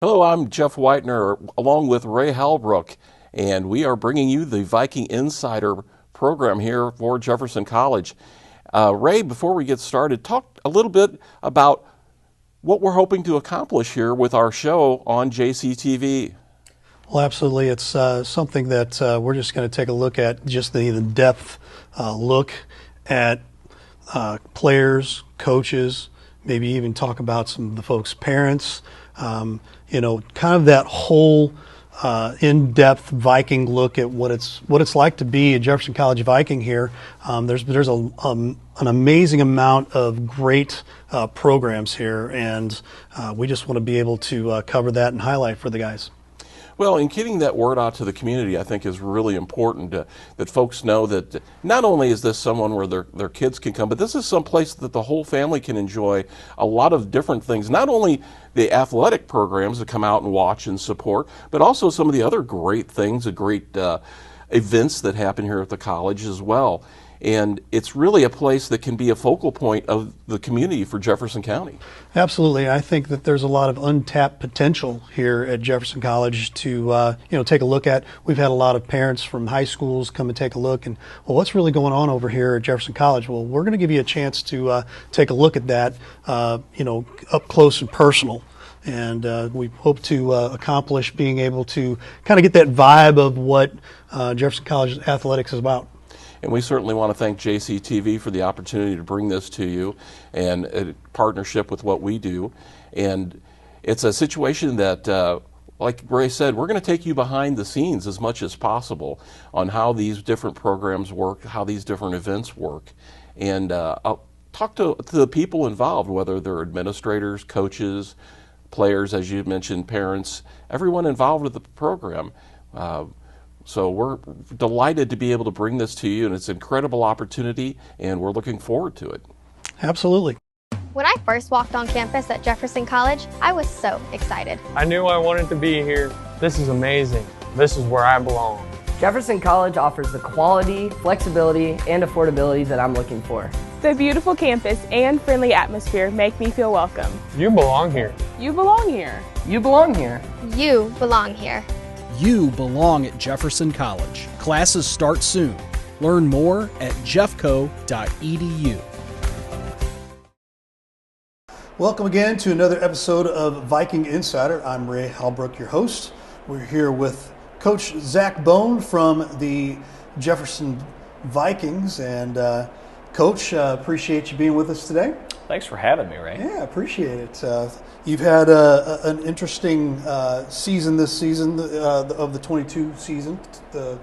Hello, I'm Jeff Whitener along with Ray Halbrook, and we are bringing you the Viking Insider program here for Jefferson College. Ray, before we get started, talk a little bit about what we're hoping to accomplish here with our show on JCTV. Well, absolutely. It's something that we're just going to take a look at, just the in-depth look at players, coaches, maybe even talk about some of the folks' parents, kind of that whole in-depth Viking look at what it's like to be a Jefferson College Viking here. There's an amazing amount of great programs here, and we just want to be able to cover that and highlight for the guys. Well, in getting that word out to the community, I think is really important that folks know that not only is this someone where their kids can come, but this is some place that the whole family can enjoy a lot of different things. Not only the athletic programs that come out and watch and support, but also some of the other great things, the great events that happen here at the college as well. And it's really a place that can be a focal point of the community for Jefferson County. Absolutely. I think that there's a lot of untapped potential here at Jefferson College to take a look at. We've had a lot of parents from high schools come and take a look and, well, what's really going on over here at Jefferson College? Well, we're going to give you a chance to take a look at that, up close and personal. And we hope to accomplish being able to kind of get that vibe of what Jefferson College athletics is about. And we certainly want to thank JCTV for the opportunity to bring this to you and a partnership with what we do. And it's a situation that, like Ray said, we're going to take you behind the scenes as much as possible on how these different programs work, how these different events work. And I'll talk to the people involved, whether they're administrators, coaches, players, as you mentioned, parents, everyone involved with the program. So we're delighted to be able to bring this to you, and it's an incredible opportunity, and we're looking forward to it. Absolutely. When I first walked on campus at Jefferson College, I was so excited. I knew I wanted to be here. This is amazing. This is where I belong. Jefferson College offers the quality, flexibility, and affordability that I'm looking for. The beautiful campus and friendly atmosphere make me feel welcome. You belong here. You belong here. You belong here. You belong here. You belong at Jefferson College. Classes start soon. Learn more at jeffco.edu. Welcome again to another episode of Viking Insider. I'm Ray Halbrook, your host. We're here with Coach Zach Bone from the Jefferson Vikings. And Coach, appreciate you being with us today. Thanks for having me, Ray. Yeah, appreciate it. You've had an interesting season this season of the 22 season, the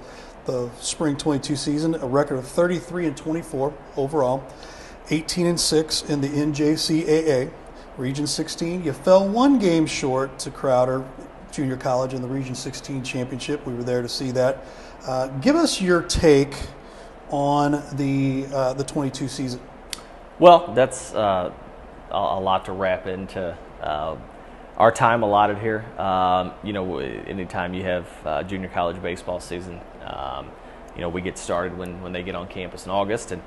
spring 22 season. A record of 33-24 overall, 18-6 in the NJCAA, Region 16. You fell one game short to Crowder Junior College in the Region 16 championship. We were there to see that. Give us your take on the 22 season. Well, that's a lot to wrap into our time allotted here. Anytime you have junior college baseball season, we get started when they get on campus in August, and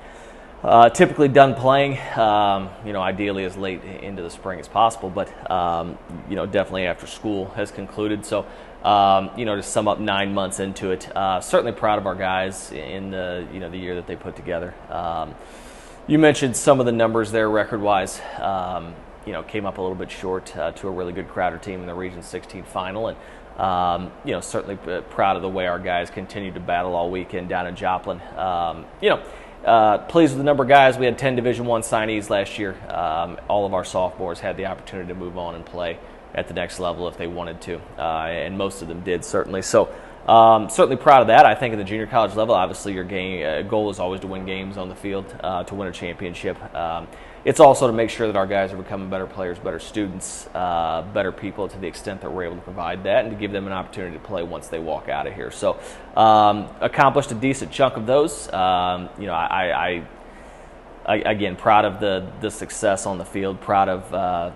typically done playing, ideally as late into the spring as possible, but definitely after school has concluded. So, to sum up 9 months into it, certainly proud of our guys in the year that they put together. You mentioned some of the numbers there record-wise. Came up a little bit short to a really good Crowder team in the Region 16 final, and certainly proud of the way our guys continued to battle all weekend down in Joplin. Pleased with the number of guys. We had 10 Division I signees last year. All of our sophomores had the opportunity to move on and play at the next level if they wanted to, and most of them did, certainly. So certainly proud of that. I think at the junior college level, obviously your goal is always to win games on the field, to win a championship. It's also to make sure that our guys are becoming better players, better students, better people to the extent that we're able to provide that, and to give them an opportunity to play once they walk out of here. So accomplished a decent chunk of those. Again, proud of the success on the field, proud of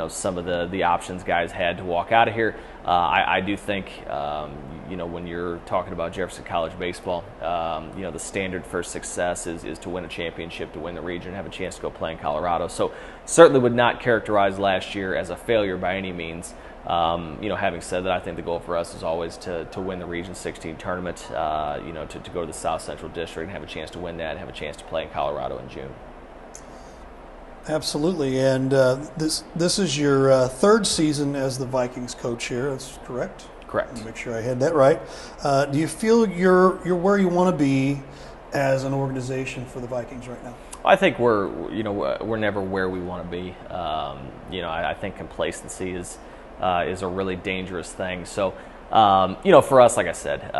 some of the options guys had to walk out of here. I do think, when you're talking about Jefferson College baseball, the standard for success is to win a championship, to win the region, have a chance to go play in Colorado. So certainly would not characterize last year as a failure by any means. Having said that, I think the goal for us is always to win the Region 16 tournament, to go to the South Central District and have a chance to win that and have a chance to play in Colorado in June. Absolutely, and this is your third season as the Vikings coach here. That's correct. Correct. Make sure I had that right. Do you feel you're where you want to be as an organization for the Vikings right now? I think we're never where we want to be. I think complacency is a really dangerous thing. So, for us, like I said,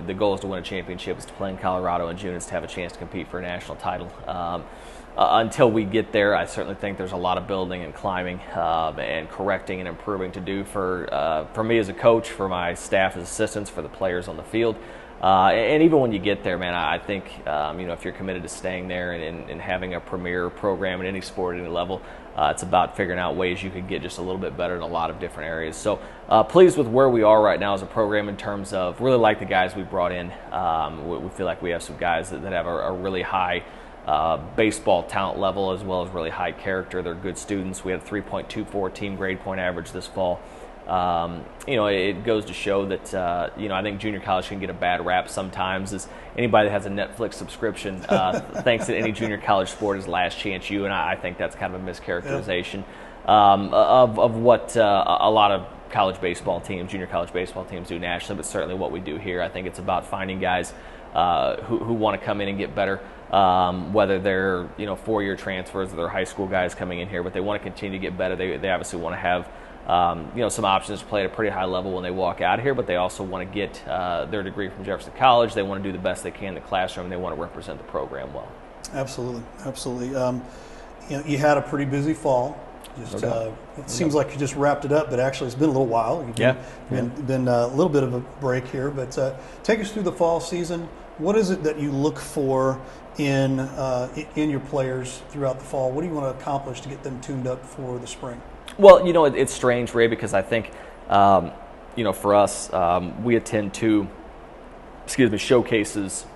the goal is to win a championship, is to play in Colorado in June, is to have a chance to compete for a national title. Until we get there, I certainly think there's a lot of building and climbing and correcting and improving to do for me as a coach, for my staff as assistants, for the players on the field. And even when you get there, man, I think, if you're committed to staying there and having a premier program in any sport at any level, it's about figuring out ways you could get just a little bit better in a lot of different areas. So pleased with where we are right now as a program in terms of really like the guys we brought in. We feel like we have some guys that have a really high baseball talent level as well as really high character. They're good students. We had a 3.24 team grade point average this fall. It goes to show that, I think junior college can get a bad rap sometimes. As anybody that has a Netflix subscription thinks that any junior college sport is Last Chance U, and I think that's kind of a mischaracterization of what a lot of college baseball teams, junior college baseball teams do nationally, but certainly what we do here. I think it's about finding guys who want to come in and get better, whether they're 4-year transfers or they're high school guys coming in here, but they want to continue to get better. They obviously want to have some options to play at a pretty high level when they walk out of here, but they also want to get their degree from Jefferson College. They want to do the best they can in the classroom, and they want to represent the program well. Absolutely. You had a pretty busy fall. It seems like you just wrapped it up, but actually it's been a little while. Been a little bit of a break here, but take us through the fall season. What is it that you look for in your players throughout the fall? What do you want to accomplish to get them tuned up for the spring? Well, it's strange, Ray, because I think, for us, we attend to, showcases,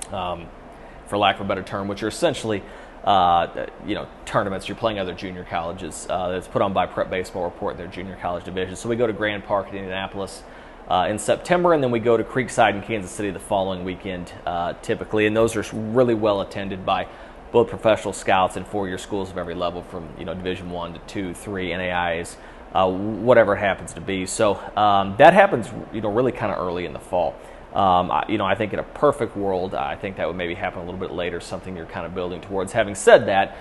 for lack of a better term, which are essentially, tournaments. You're playing other junior colleges. That's put on by Prep Baseball Report, their junior college division. So we go to Grand Park in Indianapolis in September, and then we go to Creekside in Kansas City the following weekend, typically. And those are really well attended by both professional scouts and 4-year schools of every level, from Division 1 to 2, 3, NAIs, whatever it happens to be. So that happens really kind of early in the fall. I think in a perfect world, I think that would maybe happen a little bit later, something you're kind of building towards. Having said that,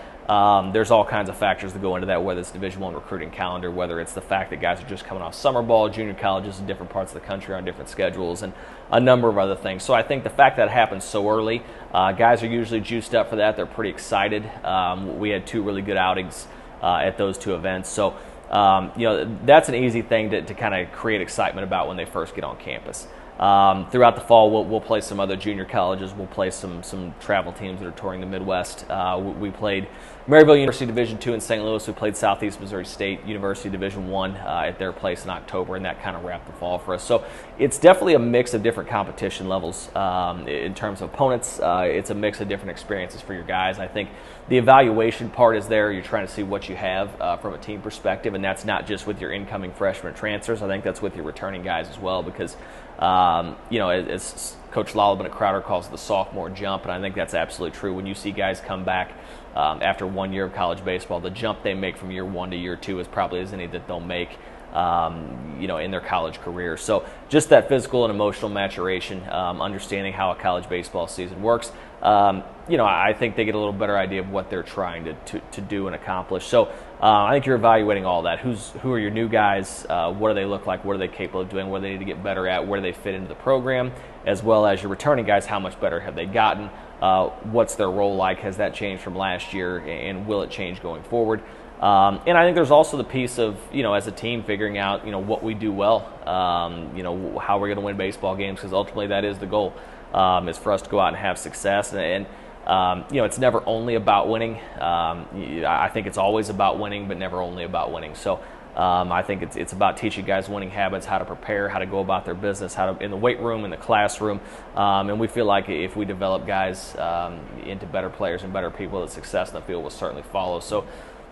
there's all kinds of factors that go into that, whether it's Division I recruiting calendar, whether it's the fact that guys are just coming off summer ball, junior colleges in different parts of the country on different schedules, and a number of other things. So I think the fact that it happens so early, guys are usually juiced up for that. They're pretty excited. We had 2 really good outings at those 2 events. So, that's an easy thing to kind of create excitement about when they first get on campus. Throughout the fall, we'll play some other junior colleges. We'll play some travel teams that are touring the Midwest. We played Maryville University Division II in St. Louis. We played Southeast Missouri State University Division I at their place in October, and that kind of wrapped the fall for us. So it's definitely a mix of different competition levels in terms of opponents. It's a mix of different experiences for your guys. I think the evaluation part is there. You're trying to see what you have from a team perspective, and that's not just with your incoming freshmen transfers. I think that's with your returning guys as well, because as Coach Lollabin at Crowder calls it, the sophomore jump, and I think that's absolutely true. When you see guys come back after 1 year of college baseball, the jump they make from year 1 to year 2 is probably as any that they'll make in their college career. So just that physical and emotional maturation, understanding how a college baseball season works, I think they get a little better idea of what they're trying to do and accomplish. So I think you're evaluating all that. Who are your new guys? What do they look like? What are they capable of doing? What do they need to get better at? Where do they fit into the program? As well as your returning guys, how much better have they gotten? What's their role like? Has that changed from last year? And will it change going forward? And I think there's also the piece of, as a team figuring out, what we do well, how we're going to win baseball games, because ultimately that is the goal, is for us to go out and have success. And it's never only about winning. I think it's always about winning, but never only about winning. So I think it's about teaching guys winning habits, how to prepare, how to go about their business, how to in the weight room, in the classroom, and we feel like if we develop guys into better players and better people, that success in the field will certainly follow. So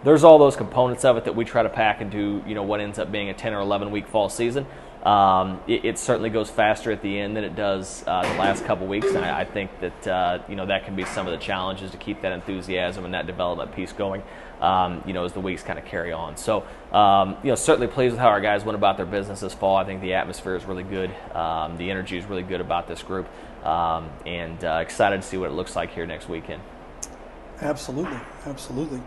there's all those components of it that we try to pack into what ends up being a 10 or 11 week fall season. It certainly goes faster at the end than it does the last couple weeks, and I think that that can be some of the challenges to keep that enthusiasm and that development piece going. As the weeks kind of carry on. So, certainly pleased with how our guys went about their business this fall. I think the atmosphere is really good. The energy is really good about this group, and excited to see what it looks like here next weekend. Absolutely, absolutely.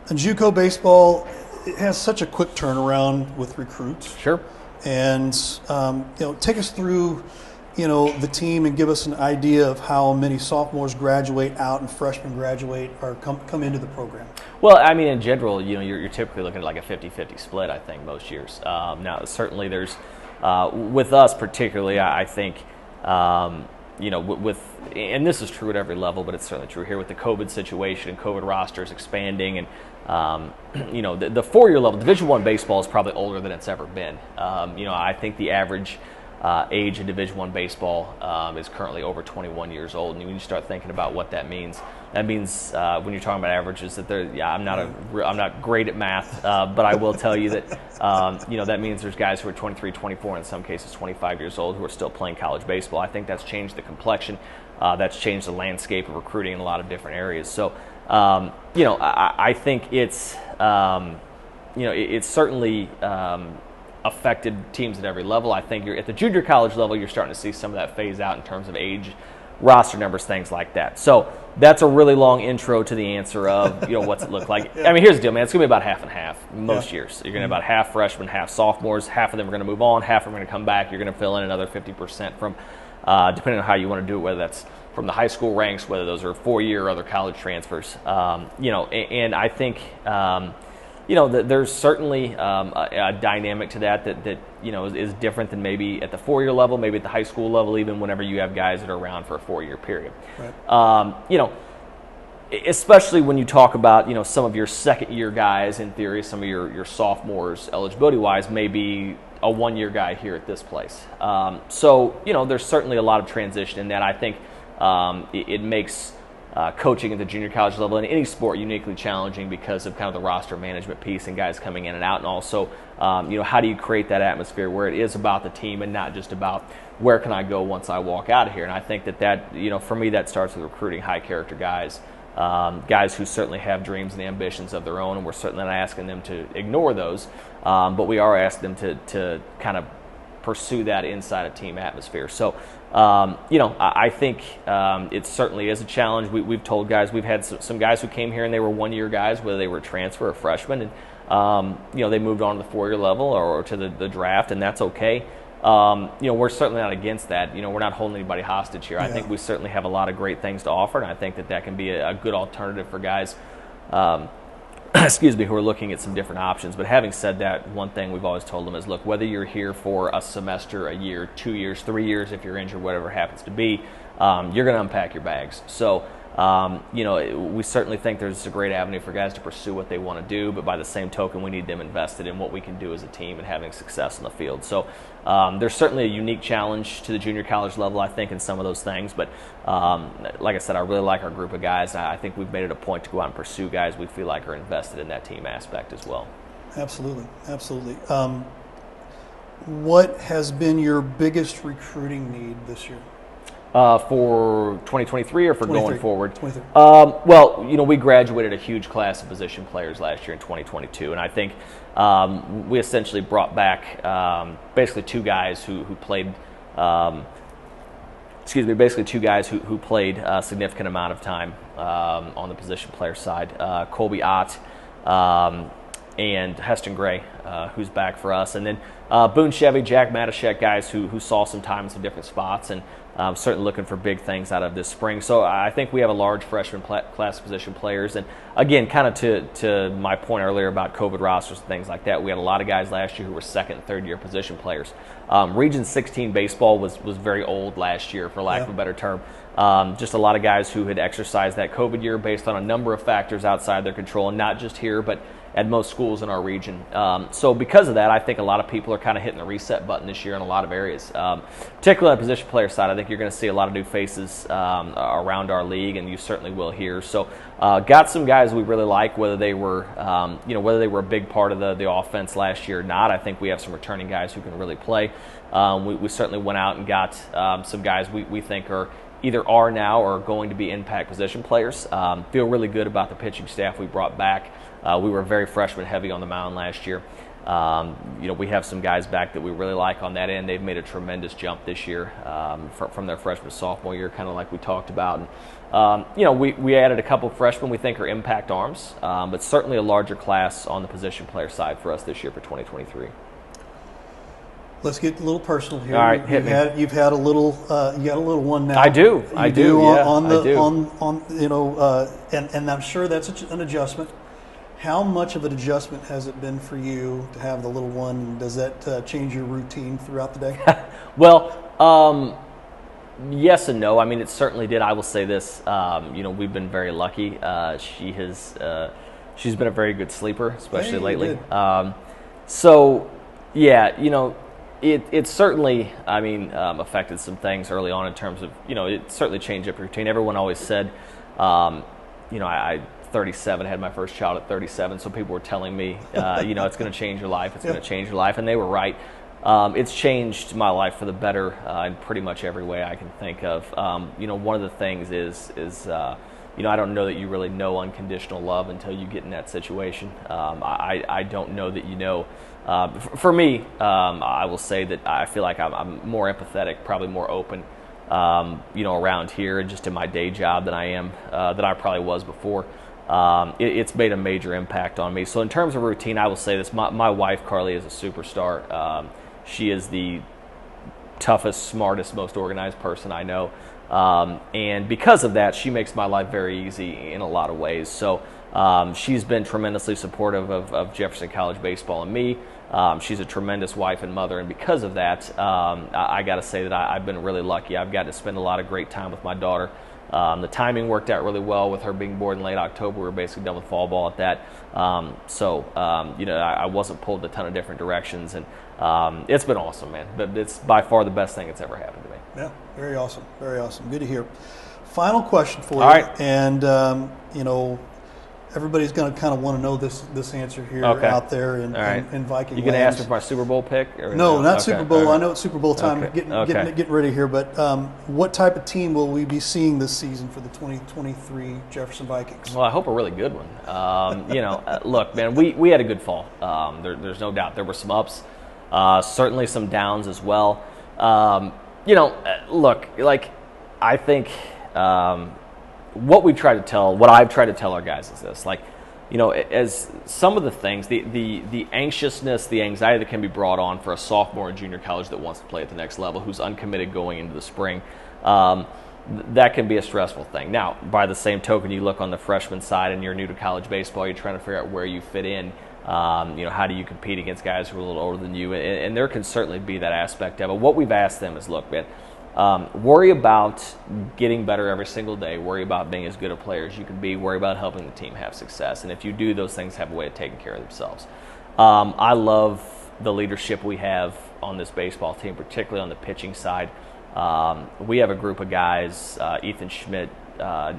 And JUCO baseball, it has such a quick turnaround with recruits. Sure. And take us through the team and give us an idea of how many sophomores graduate out and freshmen graduate or come into the program. Well, I mean, in general, you're typically looking at like a 50-50 split, I think, most years. Now, certainly there's, with us particularly, I think, and this is true at every level, but it's certainly true here with the COVID situation and COVID rosters expanding, and the 4-year level, Division I baseball is probably older than it's ever been. I think the average age in Division I baseball is currently over 21 years old, and when you start thinking about what that means when you're talking about averages, that I'm not great at math, but I will tell you that that means there's guys who are 23, 24, in some cases 25 years old who are still playing college baseball. I think that's changed the complexion. That's changed the landscape of recruiting in a lot of different areas. So, I think it's certainly affected teams at every level. I think you're at the junior college level, you're starting to see some of that phase out in terms of age, roster numbers, things like that. So that's a really long intro to the answer of what's it look like. I mean, here's the deal, man. It's going to be about half and half most years. You're going to have about half freshmen, half sophomores. Half of them are going to move on. Half of them are going to come back. You're going to fill in another 50% from, depending on how you want to do it, whether that's from the high school ranks, whether those are 4-year or other college transfers. And I think there's certainly a dynamic to that is different than maybe at the 4-year level, maybe at the high school level, even whenever you have guys that are around for a 4-year period. Right. Especially when you talk about some of your second-year guys, in theory, some of your sophomores, eligibility-wise, may be a 1-year guy here at this place. So there's certainly a lot of transition in that. I think it makes coaching at the junior college level in any sport uniquely challenging because of kind of the roster management piece and guys coming in and out, and also how do you create that atmosphere where it is about the team and not just about where can I go once I walk out of here. And I think that for me, that starts with recruiting high character guys, guys who certainly have dreams and ambitions of their own, and we're certainly not asking them to ignore those, but we are asking them to kind of pursue that inside a team atmosphere. So I think it certainly is a challenge. We've told guys, we've had some guys who came here and they were 1-year guys, whether they were transfer or freshmen, and they moved on to the 4-year level or to the draft, and that's okay. We're certainly not against that. We're not holding anybody hostage here. I think we certainly have a lot of great things to offer, and I think that can be a good alternative for guys who are looking at some different options. But having said that, one thing we've always told them is, look, whether you're here for a semester, a year, 2 years, 3 years, if you're injured, whatever it happens to be, you're going to unpack your bags. So, we certainly think there's a great avenue for guys to pursue what they want to do, but by the same token, we need them invested in what we can do as a team and having success in the field. So there's certainly a unique challenge to the junior college level, I think, in some of those things. But like I said, I really like our group of guys. I think we've made it a point to go out and pursue guys we feel like are invested in that team aspect as well. Absolutely, absolutely. What has been your biggest recruiting need this year? For 2023 or for 23. Going forward? 23. Well, we graduated a huge class of position players last year in 2022, and I think we essentially brought back basically two guys who played. Basically two guys who played a significant amount of time on the position player side. Colby Ott and Heston Gray, who's back for us. And then Boone Chevy, Jack Matashek, guys who saw some time in some different spots, and certainly looking for big things out of this spring. So I think we have a large freshman class position players. And again, kind of to my point earlier about COVID rosters and things like that, we had a lot of guys last year who were second and third year position players. Region 16 baseball was very old last year, for lack of a better term. Just a lot of guys who had exercised that COVID year based on a number of factors outside their control, and not just here, but at most schools in our region. So because of that, I think a lot of people are kind of hitting the reset button this year in a lot of areas. Particularly on the position player side, I think you're going to see a lot of new faces around our league, and you certainly will here. So got some guys we really like, whether they were whether they were a big part of the offense last year or not. I think we have some returning guys who can really play. We certainly went out and got some guys we think either are now or going to be impact position players. Feel really good about the pitching staff we brought back. We were very freshman heavy on the mound last year. We have some guys back that we really like on that end. They've made a tremendous jump this year from their freshman sophomore year, kind of like we talked about. And, we added a couple of freshmen we think are impact arms, but certainly a larger class on the position player side for us this year for 2023. Let's get a little personal here. All right, hit me. You've had a little. You got a little one now. I do. I do. And I'm sure that's an adjustment. How much of an adjustment has it been for you to have the little one? Does that change your routine throughout the day? Well, yes and no. I mean, it certainly did. I will say this. We've been very lucky. She's been a very good sleeper, especially lately. It certainly, affected some things early on in terms of, it certainly changed up your routine. Everyone always said, I 37, had my first child at 37, so people were telling me, it's going to change your life, it's going to change your life, and they were right. It's changed my life for the better in pretty much every way I can think of. One of the things is I don't know that you really know unconditional love until you get in that situation. I don't know that you know. For me, I will say that I feel like I'm more empathetic, probably more open, around here and just in my day job than I probably was before. It's made a major impact on me. So in terms of routine, I will say this. My wife, Carly, is a superstar. She is the toughest, smartest, most organized person I know. And because of that, she makes my life very easy in a lot of ways. So she's been tremendously supportive of Jefferson College baseball and me. She's a tremendous wife and mother, and because of that, I got to say that I've been really lucky. I've got to spend a lot of great time with my daughter. The timing worked out really well with her being born in late October. We were basically done with fall ball at that. I wasn't pulled in a ton of different directions, and it's been awesome, man. But it's by far the best thing that's ever happened to me. Yeah, very awesome. Very awesome. Good to hear. Final question for you. All right. And, everybody's going to kind of want to know this answer here out there in Viking. You going to ask for my Super Bowl pick? Or no, not Super Bowl. Right. I know it's Super Bowl time. Getting ready here. But what type of team will we be seeing this season for the 2023 Jefferson Vikings? Well, I hope a really good one. Look, man, we had a good fall. There's no doubt. There were some ups, certainly some downs as well. Look, like I think. What I've tried to tell our guys is this, as some of the things, the anxiousness, the anxiety that can be brought on for a sophomore in junior college that wants to play at the next level, who's uncommitted going into the spring, that can be a stressful thing. Now, by the same token, you look on the freshman side and you're new to college baseball, you're trying to figure out where you fit in. How do you compete against guys who are a little older than you? And there can certainly be that aspect of it. What we've asked them is, look, man, worry about getting better every single day. Worry about being as good a player as you can be. Worry about helping the team have success. And if you do, those things have a way of taking care of themselves. I love the leadership we have on this baseball team, particularly on the pitching side. We have a group of guys, Ethan Schmidt,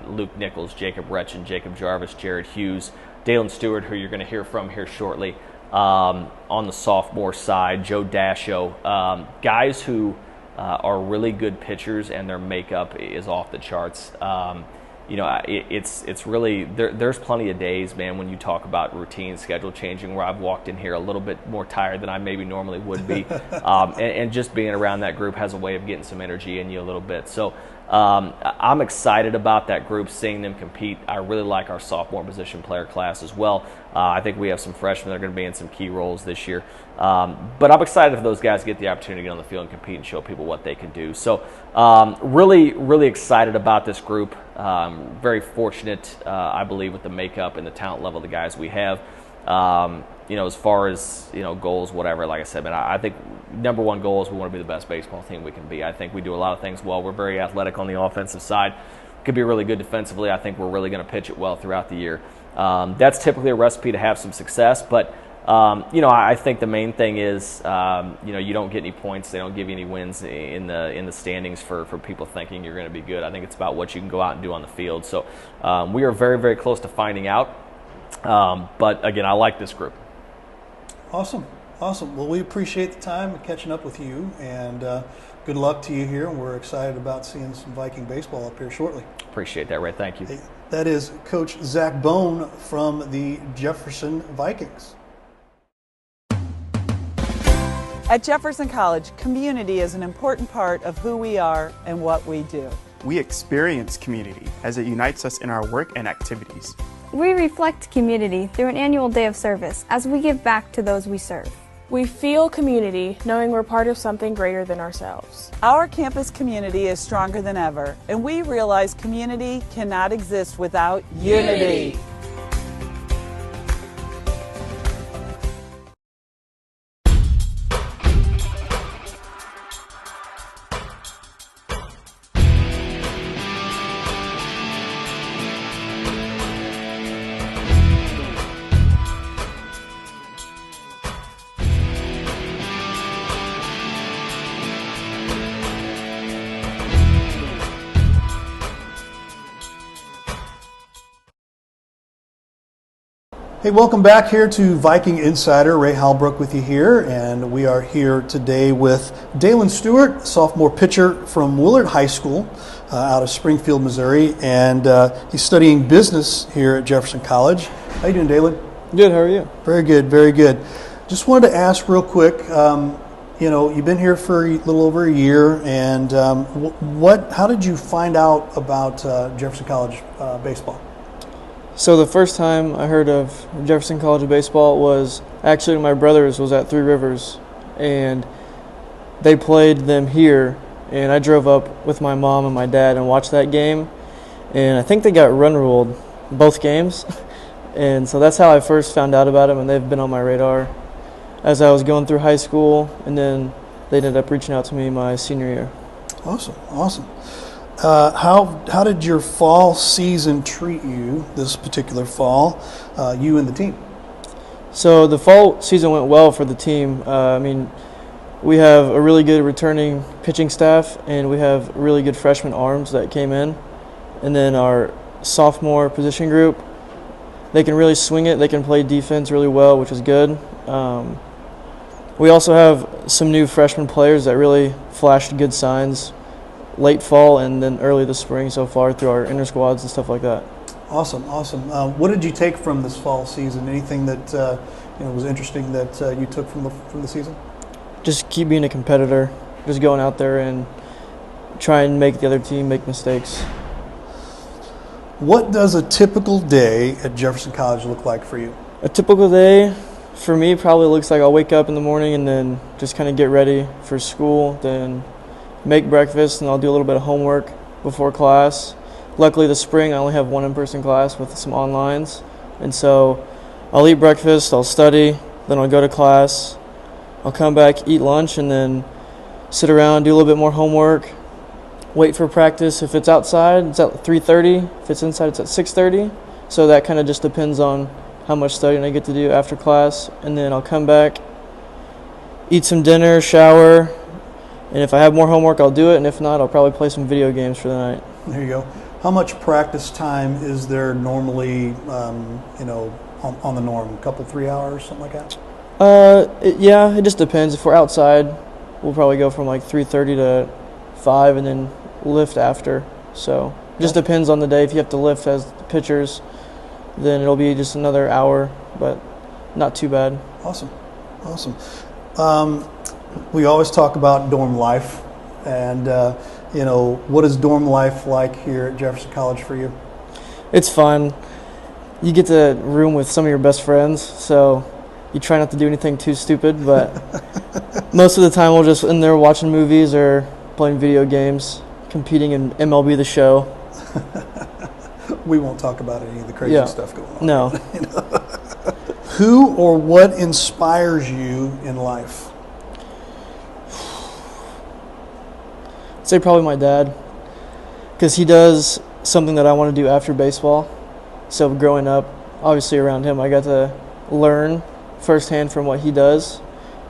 Luke Nichols, Jacob Retchen, Jacob Jarvis, Jared Hughes, Dalen Stewart, who you're going to hear from here shortly, on the sophomore side, Joe Dasho, guys who are really good pitchers, and their makeup is off the charts. It's really there's plenty of days, man, when you talk about routine, schedule changing, where I've walked in here a little bit more tired than I maybe normally would be, and just being around that group has a way of getting some energy in you a little bit. So I'm excited about that group, seeing them compete. I really like our sophomore position player class as well. I think we have some freshmen that are going to be in some key roles this year. But I'm excited if those guys get the opportunity to get on the field and compete and show people what they can do. So really, really excited about this group. Very fortunate, I believe, with the makeup and the talent level of the guys we have. As far as, goals, whatever, like I said, man, I think number one goal is we want to be the best baseball team we can be. I think we do a lot of things well. We're very athletic on the offensive side. Could be really good defensively. I think we're really going to pitch it well throughout the year. That's typically a recipe to have some success, but I think the main thing is, you don't get any points. They don't give you any wins in the standings for people thinking you're going to be good. I think it's about what you can go out and do on the field. So we are very, very close to finding out. But again, I like this group. Awesome. Well, we appreciate the time and catching up with you, and good luck to you here. And we're excited about seeing some Viking baseball up here shortly. Appreciate that, Ray. Thank you. Hey, that is Coach Zach Bone from the Jefferson Vikings. At Jefferson College, community is an important part of who we are and what we do. We experience community as it unites us in our work and activities. We reflect community through an annual day of service as we give back to those we serve. We feel community knowing we're part of something greater than ourselves. Our campus community is stronger than ever, and we realize community cannot exist without unity. Hey, welcome back here to Viking Insider. Ray Halbrook with you here, and we are here today with Dalen Stewart, sophomore pitcher from Willard High School out of Springfield, Missouri, and he's studying business here at Jefferson College. How you doing, Dalen? Good, how are you? Very good, very good. Just wanted to ask real quick, you've been here for a little over a year, and how did you find out about Jefferson College baseball? So the first time I heard of Jefferson College of Baseball was actually my brother's was at Three Rivers, and they played them here, and I drove up with my mom and my dad and watched that game, and I think they got run ruled both games, and so that's how I first found out about them, and they've been on my radar as I was going through high school, and then they ended up reaching out to me my senior year. Awesome. How did your fall season treat you this particular fall, you and the team? So the fall season went well for the team. We have a really good returning pitching staff, and we have really good freshman arms that came in. And then our sophomore position group, they can really swing it. They can play defense really well, which is good. We also have some new freshman players that really flashed good signs late fall and then early this spring so far through our inter squads and stuff like that. Awesome. What did you take from this fall season? Anything that was interesting that you took from the season? Just keep being a competitor. Just going out there and try and make the other team make mistakes. What does a typical day at Jefferson College look like for you? A typical day for me probably looks like I'll wake up in the morning and then just kind of get ready for school, then make breakfast, and I'll do a little bit of homework before class. Luckily this spring I only have one in-person class with some onlines, and so I'll eat breakfast, I'll study, then I'll go to class, I'll come back, eat lunch, and then sit around, do a little bit more homework, wait for practice. If it's outside, it's at 3:30. If it's inside, it's at 6:30. So that kind of just depends on how much studying I get to do after class, and then I'll come back, eat some dinner, shower, and if I have more homework, I'll do it, and if not, I'll probably play some video games for the night. There you go. How much practice time is there normally, on the norm? A couple, 3 hours, something like that? It just depends. If we're outside, we'll probably go from like 3:30 to 5 and then lift after. So it just depends on the day. If you have to lift as the pitchers, then it'll be just another hour, but not too bad. Awesome. We always talk about dorm life, and what is dorm life like here at Jefferson College for you? It's fun. You get to room with some of your best friends, so you try not to do anything too stupid, but most of the time we're just in there watching movies or playing video games, competing in MLB The Show. We won't talk about any of the crazy stuff going on. No. Who or what inspires you in life? I'd say probably my dad, because he does something that I want to do after baseball. So growing up, obviously around him, I got to learn firsthand from what he does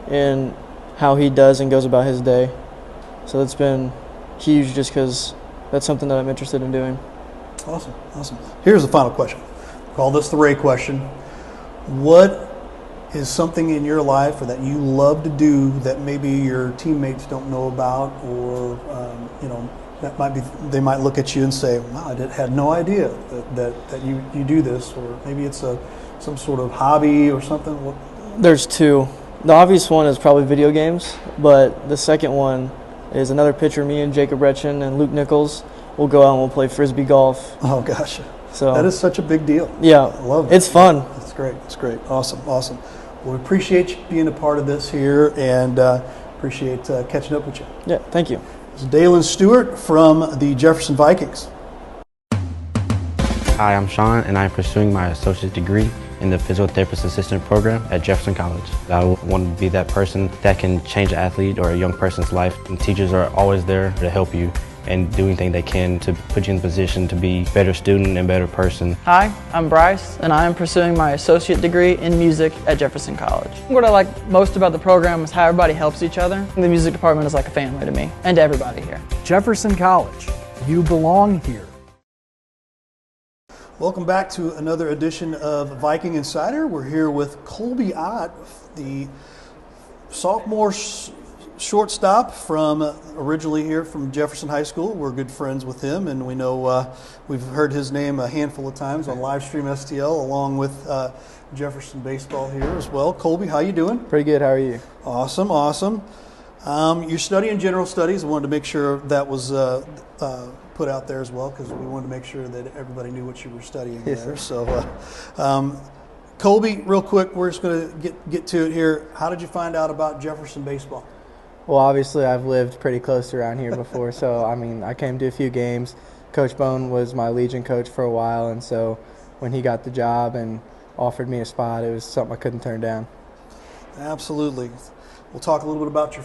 and how he does and goes about his day. So it's been huge just because that's something that I'm interested in doing. Awesome, awesome. Here's the final question. Call this the Ray question. What is something in your life or that you love to do that maybe your teammates don't know about, or that might be, they might look at you and say, "Wow, I had no idea that you do this," or maybe it's some sort of hobby or something. There's two. The obvious one is probably video games, but the second one is another pitcher. Me and Jacob Retchen and Luke Nichols will go out and we'll play frisbee golf. Oh gosh, so that is such a big deal. Yeah, I love it. It's fun. It's great. It's great. Awesome. Awesome. Well, we appreciate you being a part of this here, and appreciate catching up with you. Yeah, thank you. It's Dalen Stewart from the Jefferson Vikings. Hi, I'm Sean, and I'm pursuing my associate's degree in the physical therapist assistant program at Jefferson College. I want to be that person that can change an athlete or a young person's life, and teachers are always there to help you and do anything they can to put you in a position to be a better student and better person. Hi, I'm Bryce, and I am pursuing my associate degree in music at Jefferson College. What I like most about the program is how everybody helps each other. The music department is like a family to me and to everybody here. Jefferson College, you belong here. Welcome back to another edition of Viking Insider. We're here with Colby Ott, the sophomore shortstop from originally here from Jefferson High School. We're good friends with him, and we know we've heard his name a handful of times on Livestream STL, along with Jefferson baseball here as well. Colby, how you doing? Pretty good. How are you? Awesome, awesome. You're studying general studies. I wanted to make sure that was put out there as well, because we wanted to make sure that everybody knew what you were studying there. So, Colby, real quick, we're just going to get to it here. How did you find out about Jefferson baseball? Well, obviously, I've lived pretty close around here before, so I mean, I came to a few games. Coach Bone was my Legion coach for a while, and so when he got the job and offered me a spot, it was something I couldn't turn down. Absolutely. We'll talk a little bit about your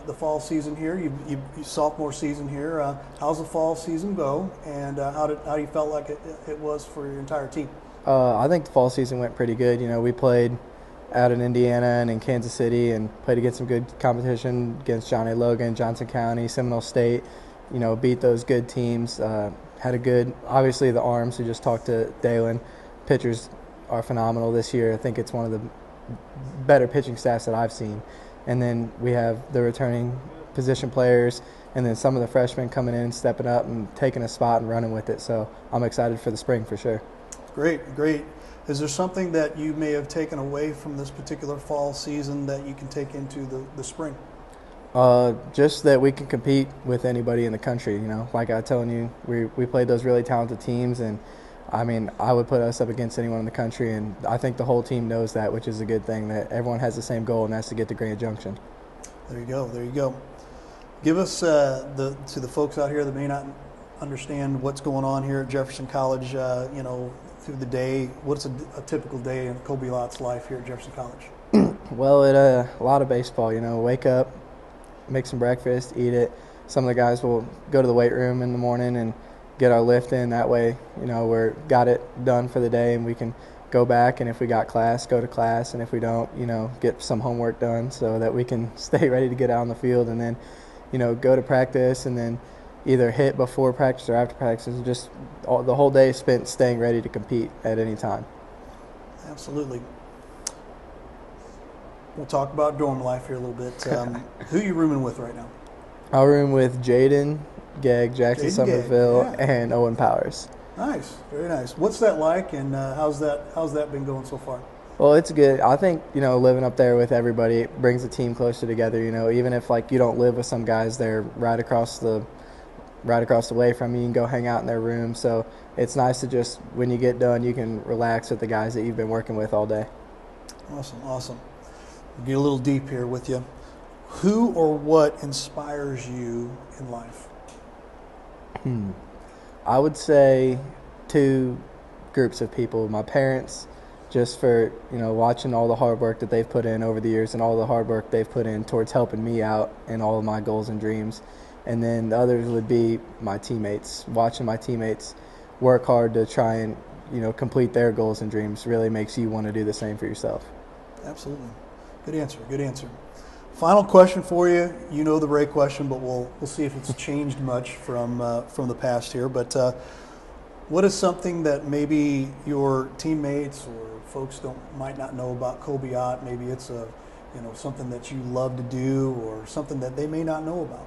the fall season here. You sophomore season here. How's the fall season go, and how you felt like it was for your entire team? I think the fall season went pretty good. You know, we played out in Indiana and in Kansas City, and played against some good competition against John A. Logan, Johnson County, Seminole State. You know, beat those good teams. Had a good, obviously the arms. We just talked to Dalen. Pitchers are phenomenal this year. I think it's one of the better pitching staffs that I've seen. And then we have the returning position players, and then some of the freshmen coming in, stepping up and taking a spot and running with it. So I'm excited for the spring for sure. Great, great. Is there something that you may have taken away from this particular fall season that you can take into the spring? Just that we can compete with anybody in the country. You know, like I was telling you, we played those really talented teams, and I mean, I would put us up against anyone in the country, and I think the whole team knows that, which is a good thing, that everyone has the same goal, and that's to get to Grand Junction. There you go. There you go. Give us to the folks out here that may not understand what's going on here at Jefferson College. You know, through the day, what's a typical day in Colby Ott's life here at Jefferson College? Well, a lot of baseball. You know, wake up, make some breakfast, eat it. Some of the guys will go to the weight room in the morning and get our lift in. That way, you know, we're got it done for the day, and we can go back, and if we got class, go to class, and if we don't, you know, get some homework done so that we can stay ready to get out on the field, and then, you know, go to practice, and then either hit before practice or after practice. Just the whole day spent staying ready to compete at any time. Absolutely. We'll talk about dorm life here a little bit. Who are you rooming with right now? I room with Jaden, Gegg, Jackson Somerville, yeah, and Owen Powers. Nice, very nice. What's that like, and how's that been going so far? Well, it's good. I think, living up there with everybody, it brings the team closer together, even if like you don't live with some guys, they're right across the way from you. You can go hang out in their room. So it's nice to just, when you get done, you can relax with the guys that you've been working with all day. Awesome, awesome. We'll get a little deep here with you. Who or what inspires you in life? I would say two groups of people. My parents, just for watching all the hard work that they've put in over the years and all the hard work they've put in towards helping me out in all of my goals and dreams. And then the others would be my teammates. Watching my teammates work hard to try and complete their goals and dreams really makes you want to do the same for yourself. Absolutely. Good answer. Good answer. Final question for you. You know the Ray question, but we'll see if it's changed much from the past here. But what is something that maybe your teammates or folks might not know about Colby Ott? Maybe it's something that you love to do, or something that they may not know about.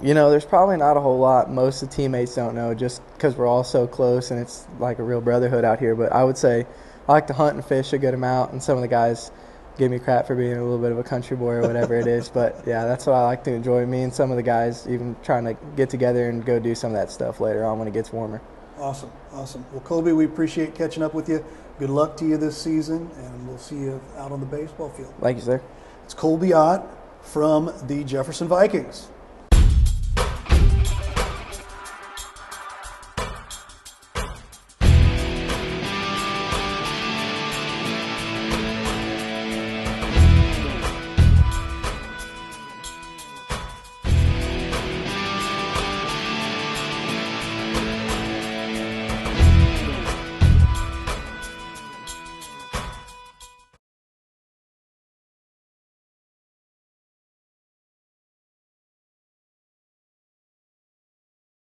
There's probably not a whole lot. Most of the teammates don't know, just because we're all so close and it's like a real brotherhood out here. But I would say I like to hunt and fish a good amount, and some of the guys give me crap for being a little bit of a country boy or whatever it is. But yeah, that's what I like to enjoy. Me and some of the guys even trying to get together and go do some of that stuff later on when it gets warmer. Awesome, awesome. Well, Colby, we appreciate catching up with you. Good luck to you this season, and we'll see you out on the baseball field. Thank you, sir. It's Colby Ott from the Jefferson Vikings.